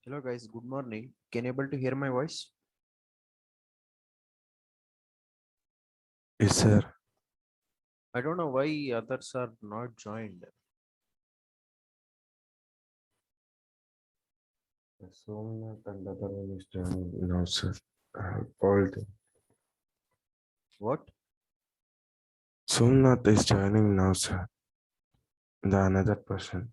Hello guys, good morning. Can you able to hear my voice? Yes, sir. I don't know why others are not joined. Somnath and other one is joining now, sir. I have called him. What? Somnath is joining now, sir. The another person.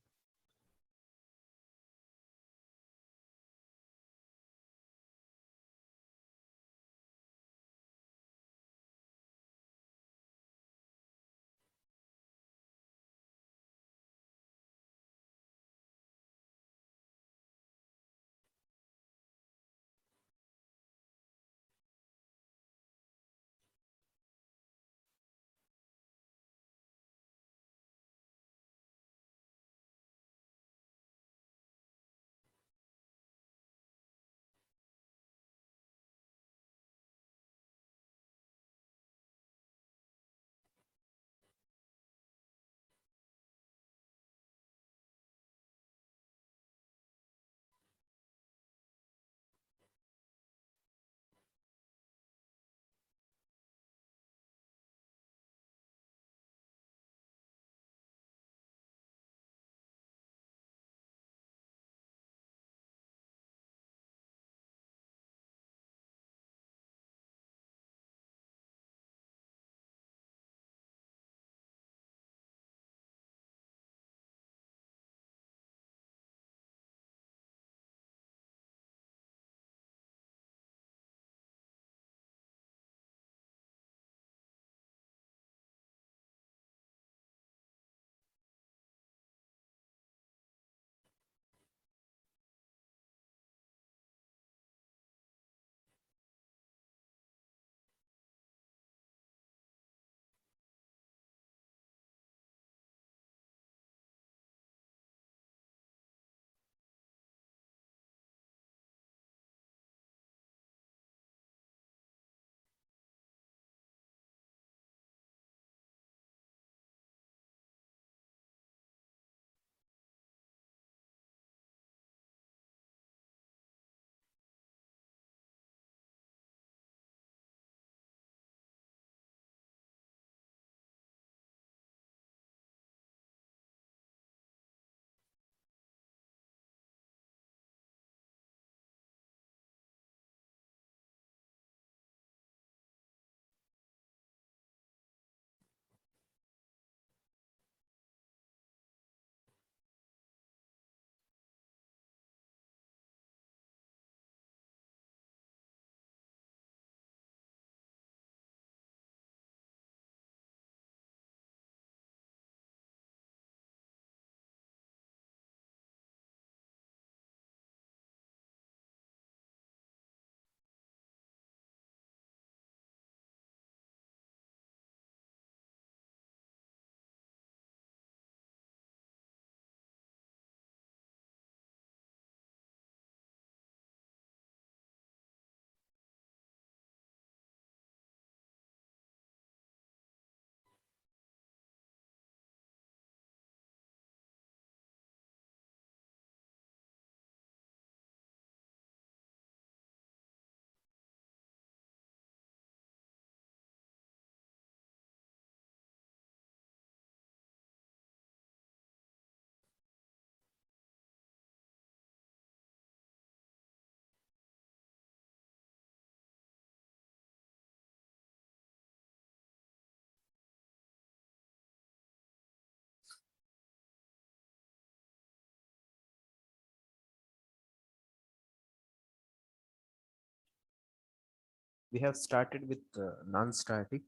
We have started with non-static.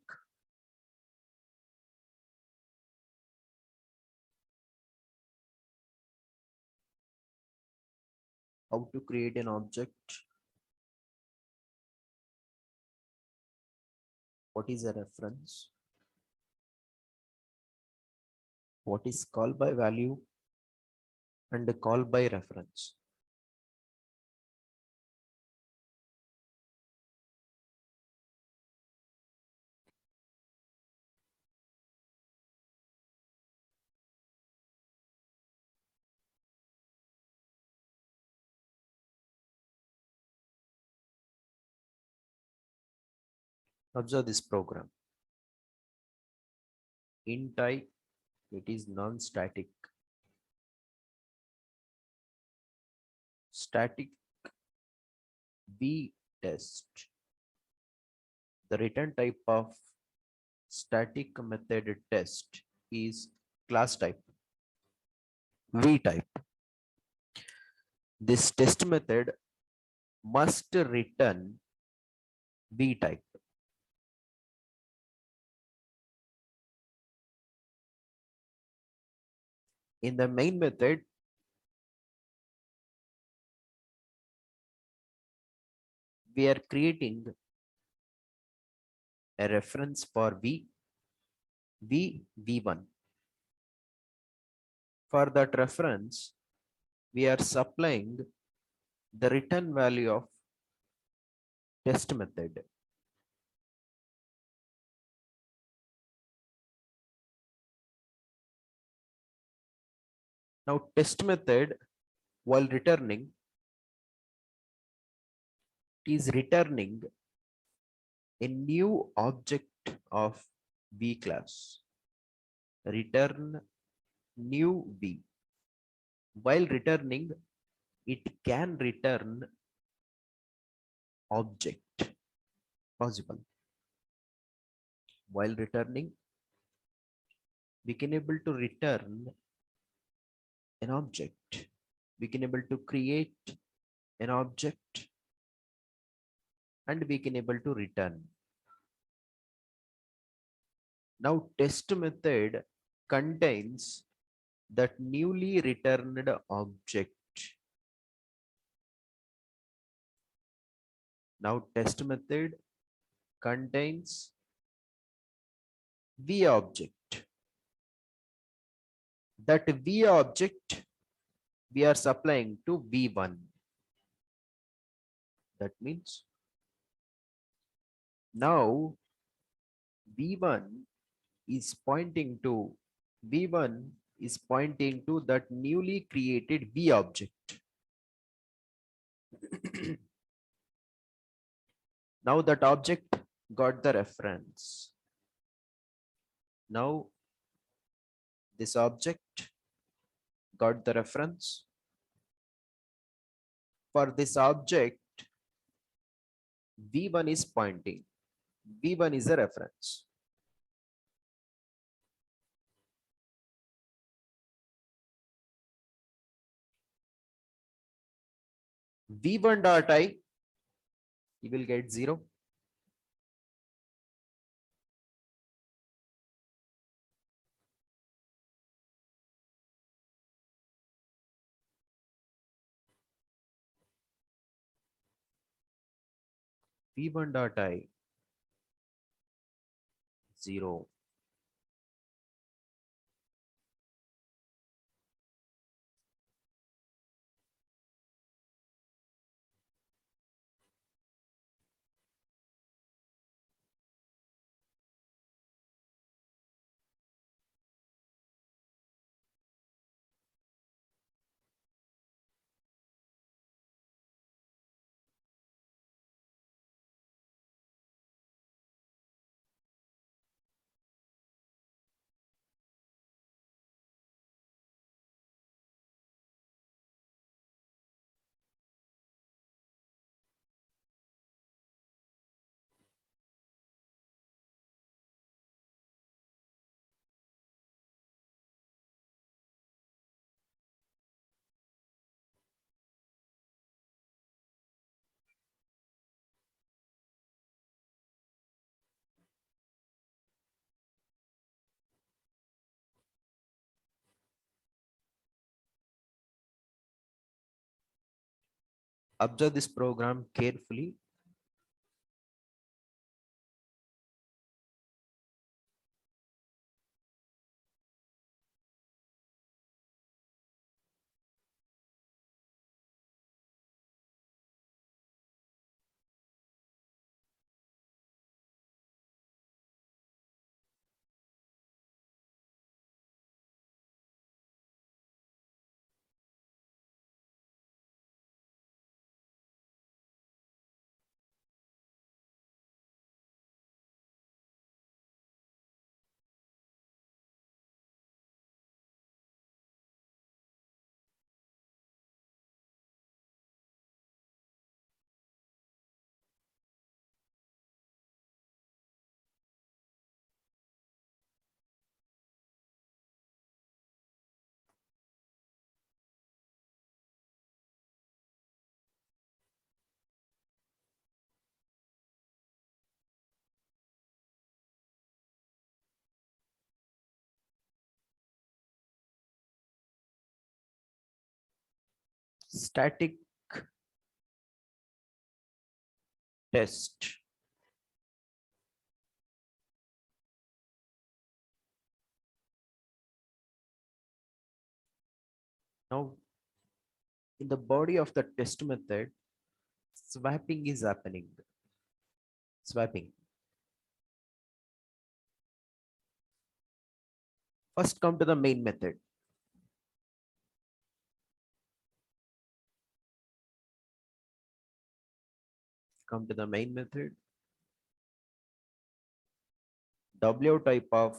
How to create an object. What is a reference? What is call by value and a call by reference? Observe this program. In type, it is non-static. Static B test. The return type of static method test is class type V type. This test method must return B type. In the main method, we are creating a reference for V1. For that reference, we are supplying the return value of test method. Now test method, while returning, is returning a new object of V class. Return new V. While returning, it can return object possible. While returning, we can able to return an object. We can able to create an object and we can able to return. Now test method contains that newly returned object. Now test method contains V object. That V object we are supplying to V1. That means now V1 is pointing to that newly created V object. Now that object got the reference. Now this object got the reference. For this object, V1 is pointing. V1 is a reference. V1 dot I, you will get 0. V1 dot I, 0. Observe this program carefully. static test. Now, in the body of the test method, swapping is happening. Swapping. First, come to the main method. Come to the main method. W type of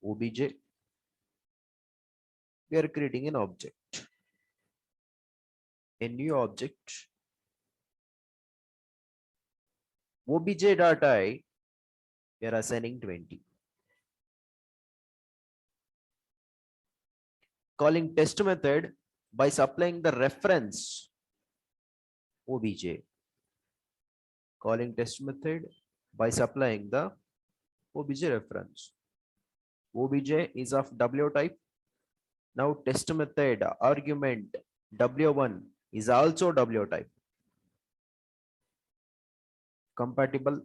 obj. We are creating an object. A new object. Obj.I. We are assigning 20. Calling test method by supplying the reference obj. Calling test method by supplying the obj reference. Obj is of W type. Now test method argument W1 is also W type. Compatible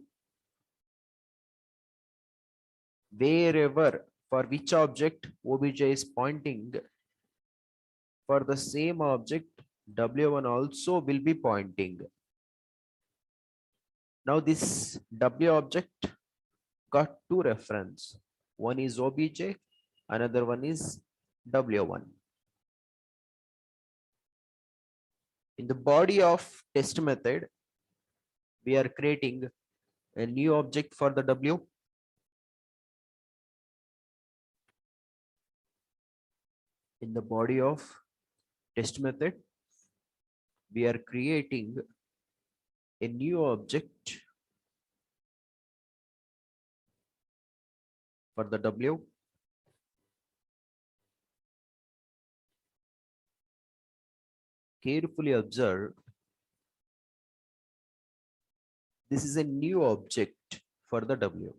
wherever for which object obj is pointing, for the same object W1 also will be pointing. Now this W object got two reference. One is obj, another one is W1. In the body of test method, we are creating a new object for the W. In the body of test method, we are creating a new object for the W. Carefully observe. This is a new object for the W.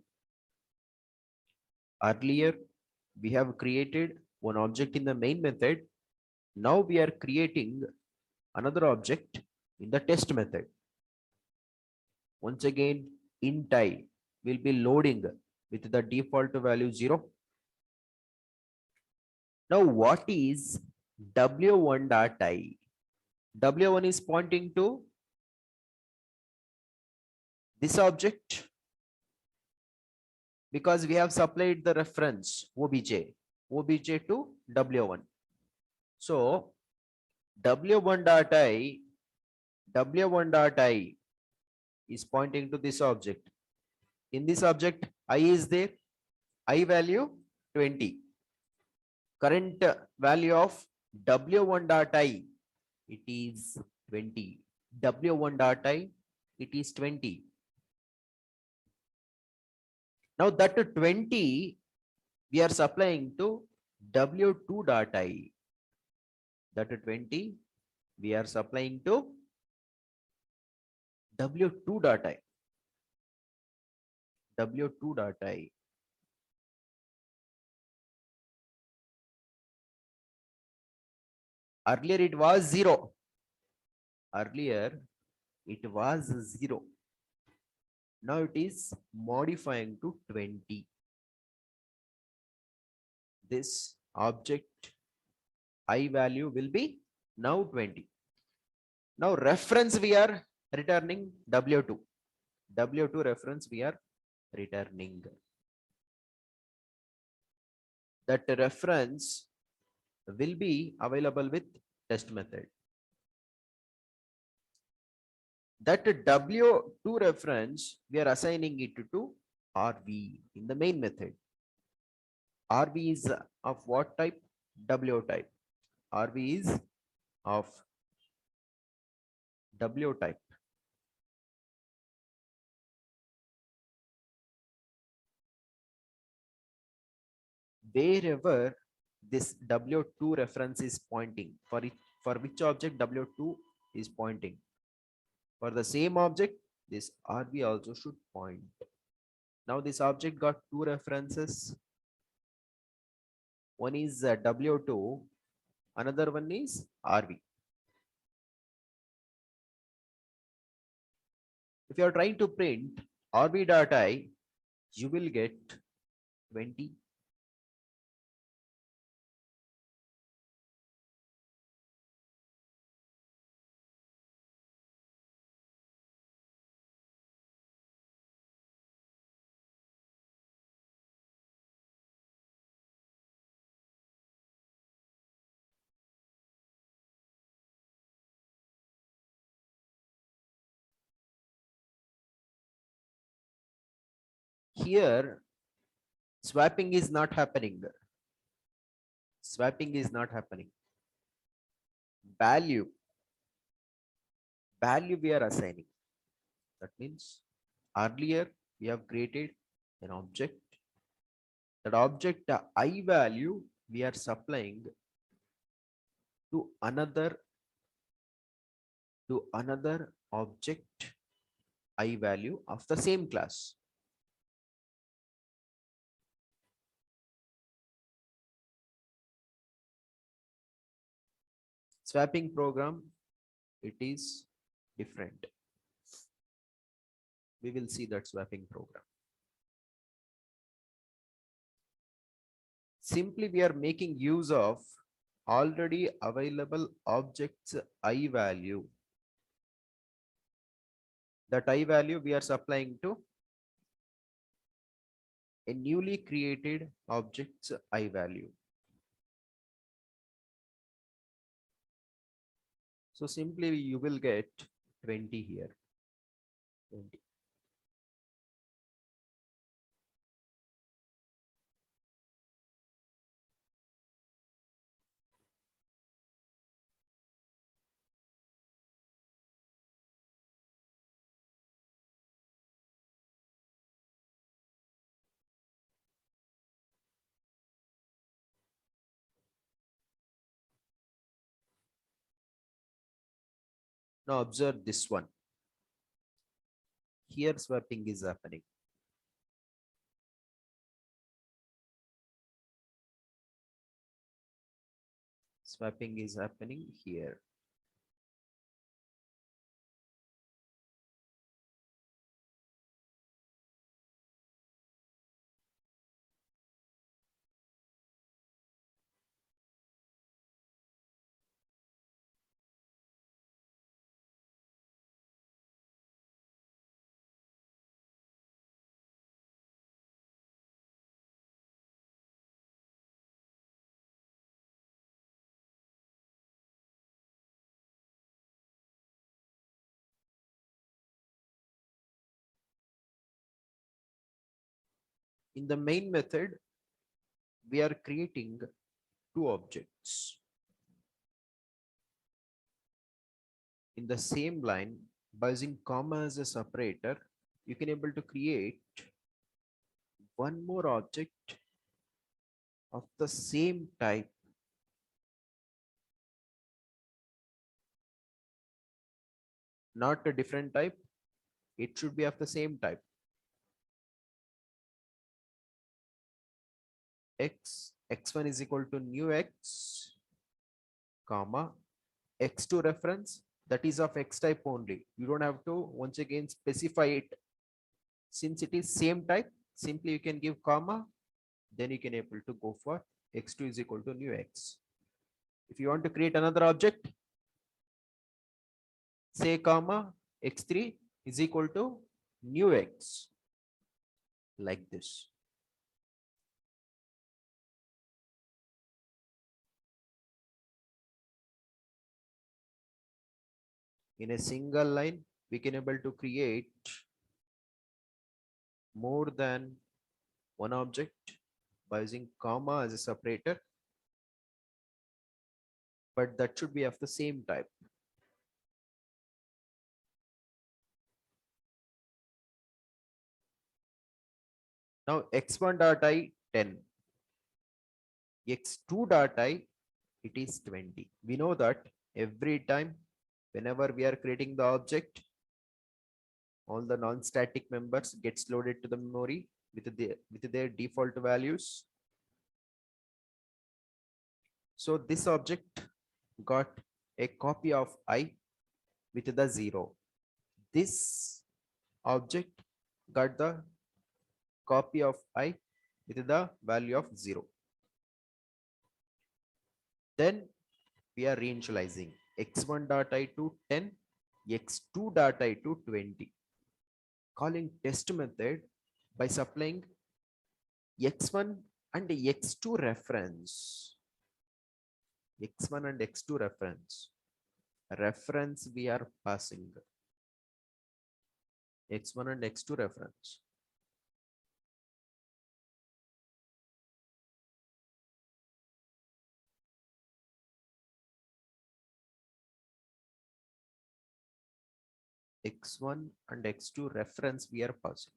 Earlier, we have created one object in the main method. Now we are creating another object in the test method. Once again, int I will be loading with the default value 0. Now what is W1.I? W1 is pointing to this object because we have supplied the reference obj to W1. So W1.I is pointing to this object. In this object, I is there, I value 20. Current value of W1.I, it is 20. W1.I, it is 20. Now that 20 we are supplying to W2.I. That 20 we are supplying to W2.I. W2.I. Earlier it was 0. Earlier it was 0. Now it is modifying to 20. This object I value will be now 20. Now reference we are returning W2. W2 reference we are returning. That reference will be available with test method. That W2 reference, we are assigning it to RV in the main method. RV is of what type? W type. RV is of W type. Wherever this W2 reference is pointing, for which object W2 is pointing, for the same object, this RV also should point. Now this object got two references. One is W2, another one is RV. If you are trying to print rb.I, you will get 20. Here, swapping is not happening. Swapping is not happening. Value we are assigning. That means earlier we have created an object. That object I value we are supplying to another object I value of the same class. Swapping program, it is different. We will see that swapping program. Simply we are making use of already available objects I value. That I value we are supplying to a newly created object's I value. So simply you will get 20 here. 20. Now observe this one. Here swapping is happening. Swapping is happening here. In the main method, we are creating two objects. In the same line, by using comma as a separator, you can able to create one more object of the same type. Not a different type, it should be of the same type. X1 is equal to new x, comma, x2 reference, that is of x type only. You don't have to once again specify it. Since it is same type, simply you can give comma, then you can able to go for x2 is equal to new x. If you want to create another object, say comma, x3 is equal to new x, like this. In a single line, we can able to create more than one object by using comma as a separator, but that should be of the same type. Now x1 dot I 10, x2 dot I it is 20. We know that every time whenever we are creating the object, all the non-static members gets loaded to the memory with their default values. So this object got a copy of I with the 0. This object got the copy of I with the value of 0. Then we are reinitializing x1 dot I to 10, x2 dot I to 20. Calling test method by supplying x1 and x2 reference. x1 and x2 reference we are passing x1 and x2 reference. x1 and x2 reference we are passing.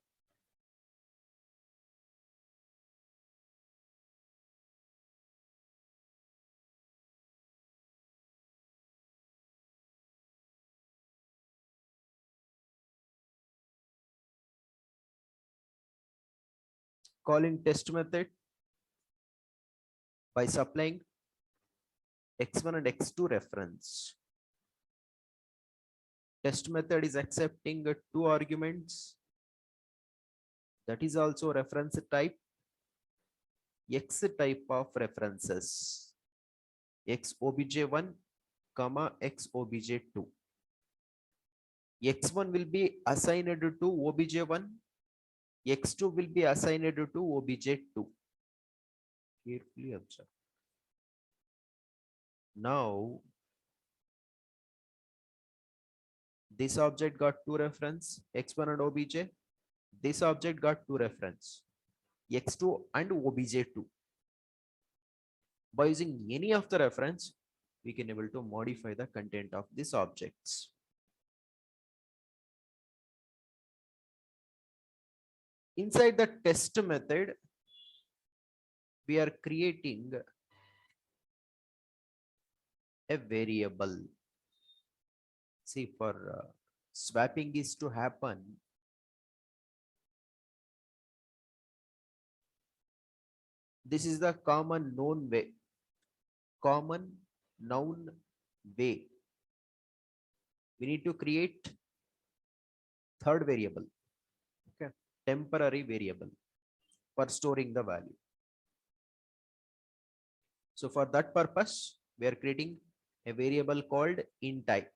Calling test method by supplying x1 and x2 reference. Test method is accepting two arguments. That is also reference type. X type of references. X obj1 comma X obj2. X1 will be assigned to obj1. X2 will be assigned to obj2. Carefully observe. Now, this object got two reference, x1 and obj. This object got two reference, x2 and obj2. By using any of the reference, we can able to modify the content of these objects. Inside the test method, we are creating a variable. See, for swapping is to happen, this is the common known way. Common known way. We need to create third variable, okay, temporary variable for storing the value. So for that purpose, we are creating a variable called int I.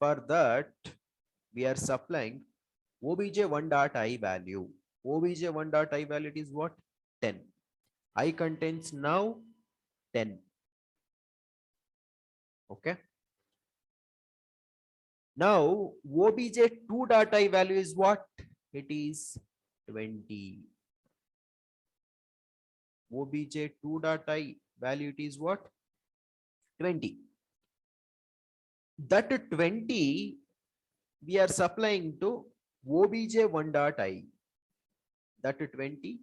For that, we are supplying obj1.I value. obj1.I value is what? 10. I contains now 10. Okay. Now obj2.I value is what? It is 20. obj2.I value it is what? 20. That 20 we are supplying to obj1.I. That 20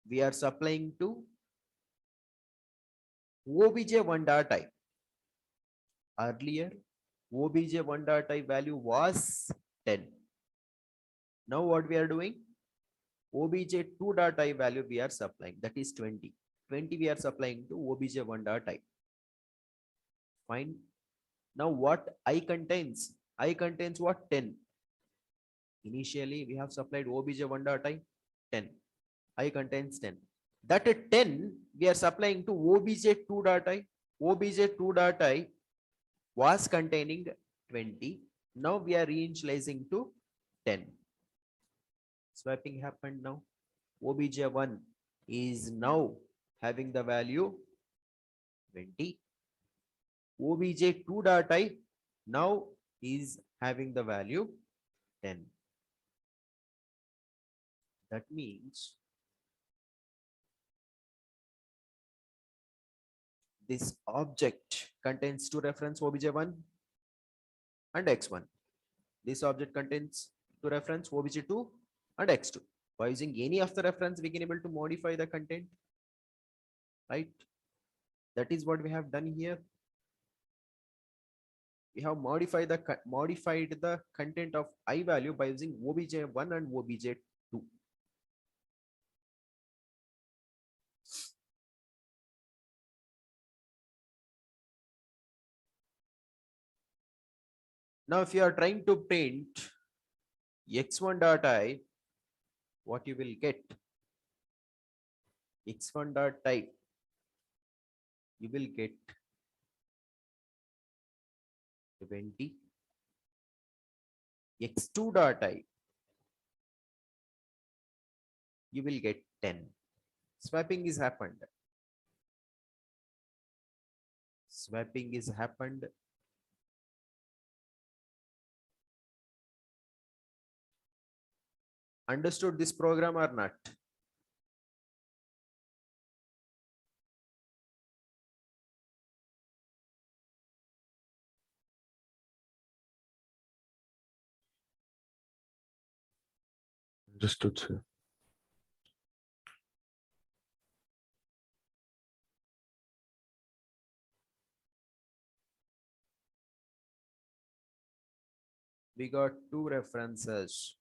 we are supplying to obj1.I. Earlier, obj1.I value was 10. Now what we are doing? obj2.I value we are supplying, that is 20. 20 we are supplying to obj1.I. Fine. Now what I contains? I contains what? 10. Initially we have supplied obj1.I 10. I contains 10. That 10 we are supplying to obj2.I. obj2.I was containing 20. Now we are reinitializing to 10. Swapping happened now. obj1 is now having the value 20. obj2.I now is having the value 10. That means this object contains two reference obj1 and x1. This object contains two reference obj2 and x2. By using any of the reference, we can able to modify the content, right? That is what we have done here. We have modified the content of I value by using obj1 and obj2. Now, if you are trying to print x1 dot I, what you will get? x1 dot type, you will get 20. x2 dot I, you will get 10. Swapping is happened. Swapping is happened. Understood this program or not? Understood, sir. We got two references.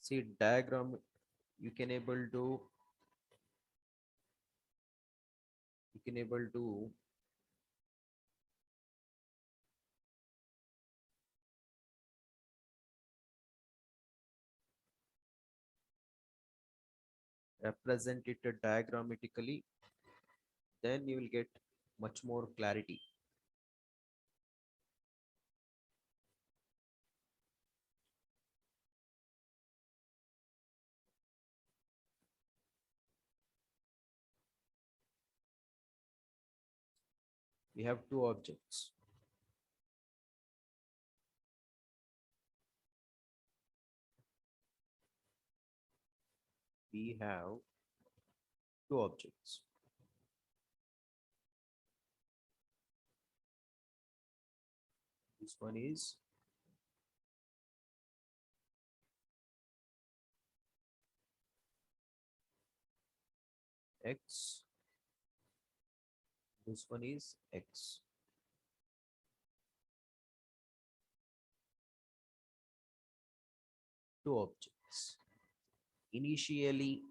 See diagram, you can able to represent it diagrammatically, then you will get much more clarity. We have two objects. We have two objects. This one is x. This one is x. Two objects. Initially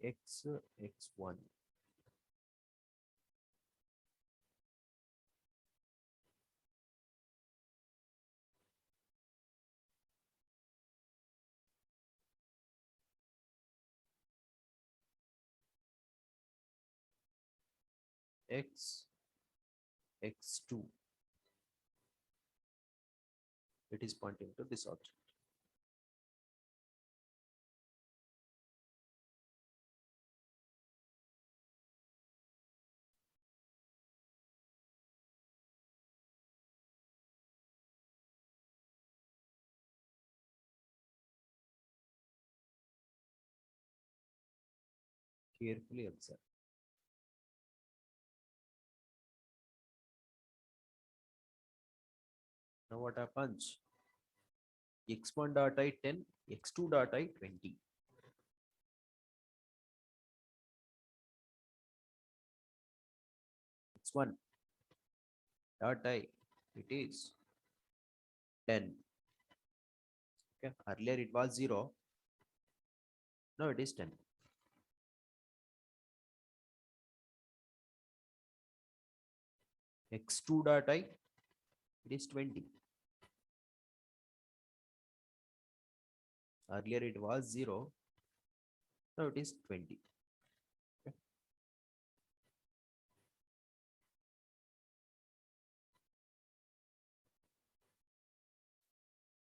x1. x2. It is pointing to this object. Carefully observe. Now what happens? x1 dot I 10, x2 dot I 20. x1 dot I, it is 10. Okay, earlier it was 0. Now it is 10. x2 dot I, it is 20. Earlier it was 0. Now it is 20. Okay.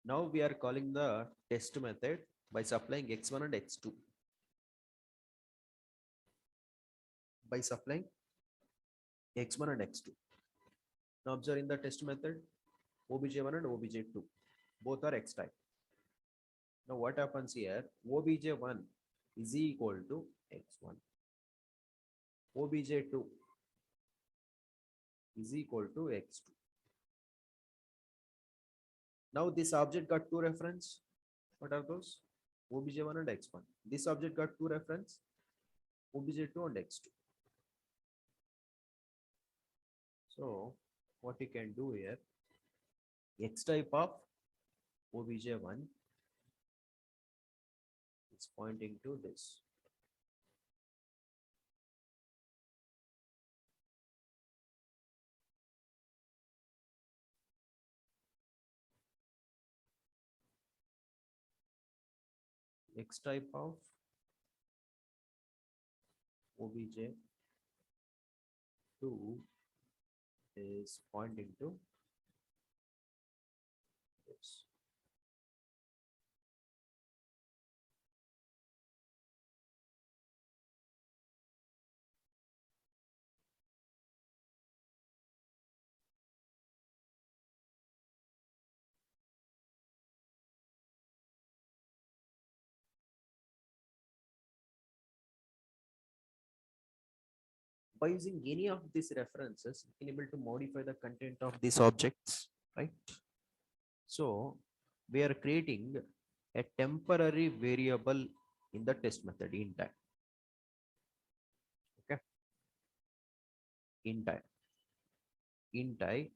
Now we are calling the test method by supplying x1 and x2. By supplying x1 and x2. Now observe in the test method, obj1 and obj2. Both are x type. Now what happens here? Obj1 is equal to x1. Obj2 is equal to x2. Now this object got two reference. What are those? obj1 and x1. This object got two reference. obj2 and x2. So what you can do here, x type of obj1 is pointing to this. X type of obj2 is pointing to this. By using any of these references, you can able to modify the content of these objects, right? So we are creating a temporary variable in the test method in time. Okay. In time. In time.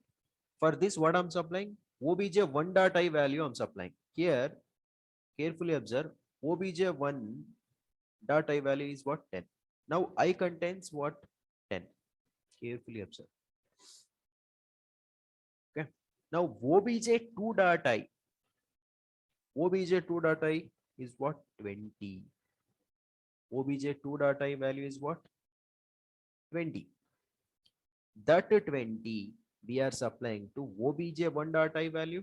For this, what I'm supplying? obj1 dot I value I'm supplying. Here, carefully observe, obj1 dot I value is what? 10. Now I contains what? 10. Carefully observe. Okay. Now obj2 dot I. obj2 dot I is what? 20. obj2 dot I value is what? 20. That 20 we are supplying to obj1 dot I value.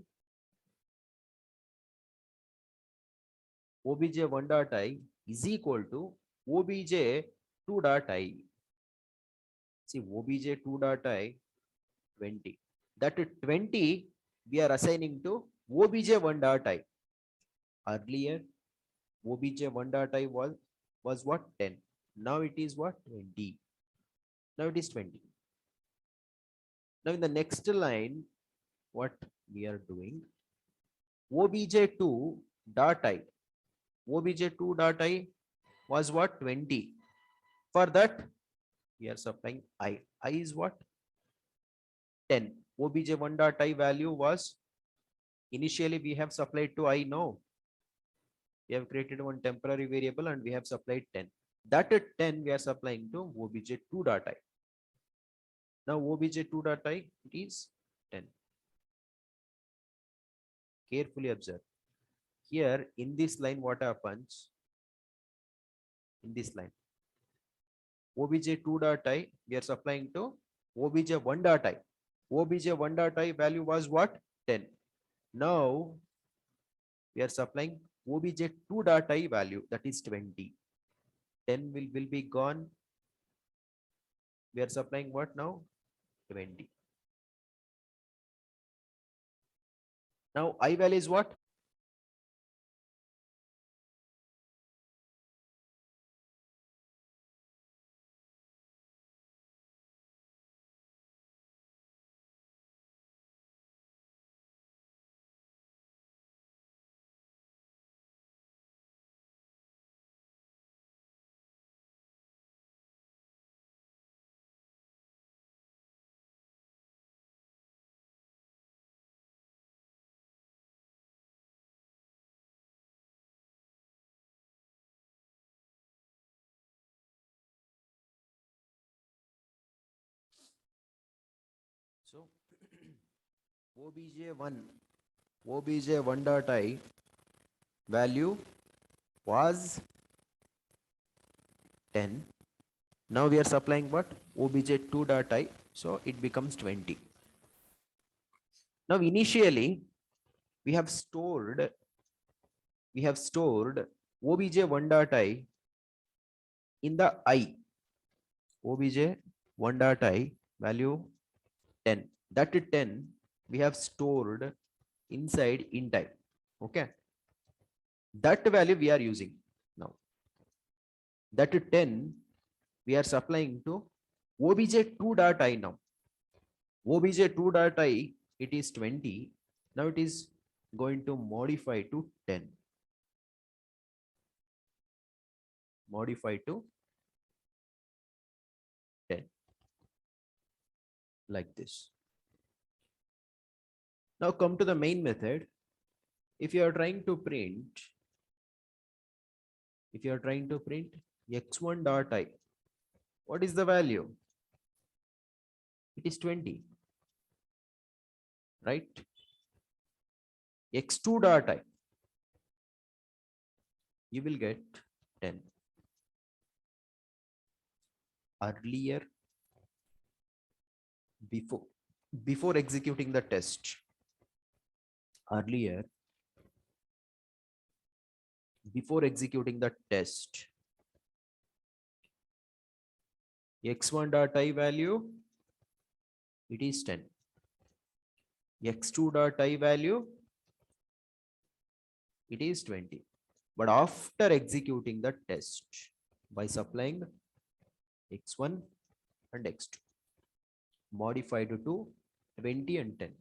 obj1 dot I is equal to obj2 dot I. See, obj2 dot I 20. That 20 we are assigning to obj1 dot I. Earlier, obj1 dot I was what? 10. Now it is what? 20. Now it is 20. Now in the next line, what we are doing? obj2 dot I. obj2 dot I was what? 20. For that, we are supplying I. I is what? 10. obj1 dot I value was initially we have supplied to I. No, we have created one temporary variable and we have supplied 10. That 10 we are supplying to obj2 dot I. Now obj2 dot I it is 10. Carefully observe. Here in this line, what happens? In this line, obj2 dot I we are supplying to obj1 dot I. obj1 dot I value was what? 10. Now we are supplying obj2 dot I value, that is 20. 10 will be gone. We are supplying what now? 20. Now I value is what? So obj1 dot I value was 10. Now we are supplying what? obj2 dot I. So it becomes 20. Now initially we have stored obj1 dot I in the I. obj1 dot I value 10. That 10 we have stored inside int I. Okay. That value we are using now. That 10 we are supplying to obj2 dot I now. obj2 dot I it is 20. Now it is going to modify to 10. Modify to 10. Like this. Now come to the main method. If you are trying to print x1 dot I, what is the value? It is 20, right? x2 dot I, you will get 10. Earlier, before executing the test, earlier, before executing the test, x1 dot I value, it is 10. x2 dot I value, it is 20. But after executing the test by supplying x1 and x2 modified to 20 and 10.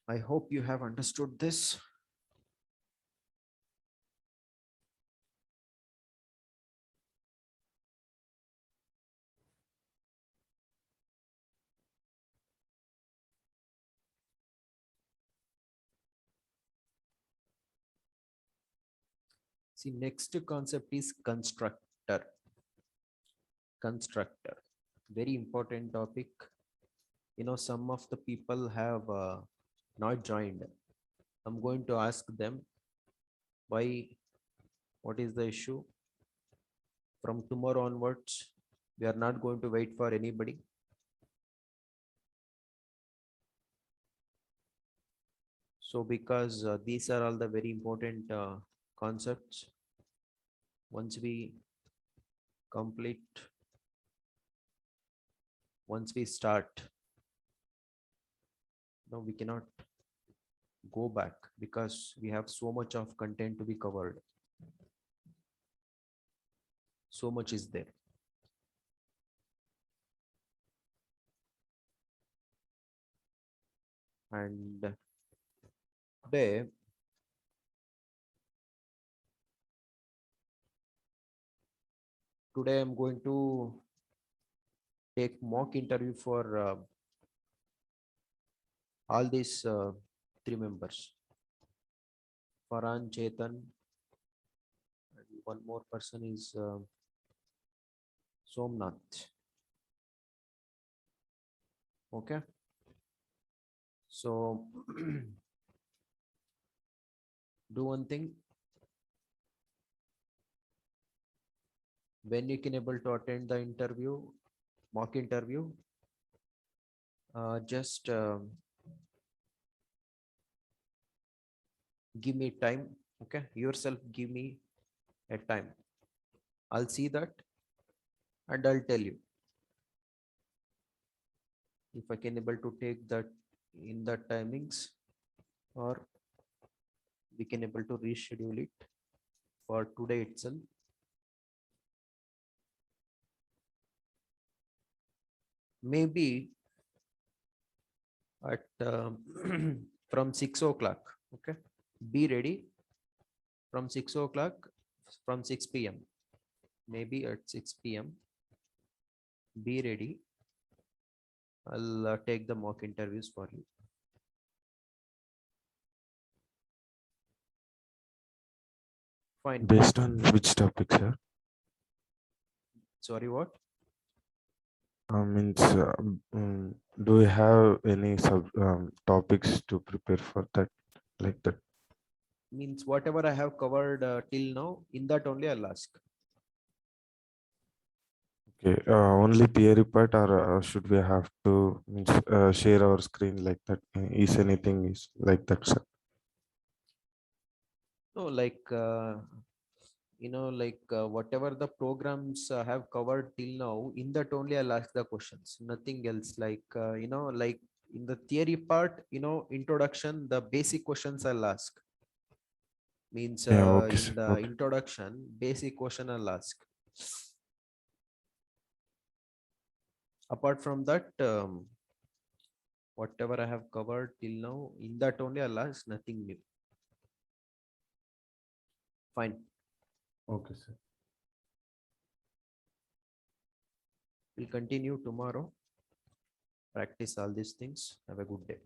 I hope you have understood this. See, next concept is constructor. Constructor, very important topic. Some of the people have not joined. I'm going to ask them why, what is the issue. From tomorrow onwards, we are not going to wait for anybody. So because these are all the very important concepts, once we complete, once we start, no, we cannot go back because we have so much of content to be covered. So much is there. And today, I'm going to take mock interview for all these three members. Farhan, Chetan, and one more person is Somnath. Okay. So do one thing. When you can able to attend the interview, mock interview, just give me time. Okay, yourself give me a time. I'll see that and I'll tell you if I can able to take that in the timings, or we can able to reschedule it for today itself. Maybe at from 6 o'clock. Okay, be ready from 6 o'clock, from 6 p.m. maybe at 6 p.m. be ready. I'll take the mock interviews for you. Fine. Based on which topic, sir? Sorry, what? Means, do we have any topics to prepare for that, like that? Means whatever I have covered till now, in that only I'll ask. Okay, only theory part, or should we have to means, share our screen like that? Is anything is like that, sir? No, like like whatever the programs I have covered till now, in that only I'll ask the questions, nothing else. Like, like in the theory part, introduction, the basic questions I'll ask. Means Yeah, okay, in sir. the Okay. introduction, basic question I'll ask. Apart from that, whatever I have covered till now, in that only I'll ask, nothing new. Fine. Okay, sir. We'll continue tomorrow. Practice all these things. Have a good day.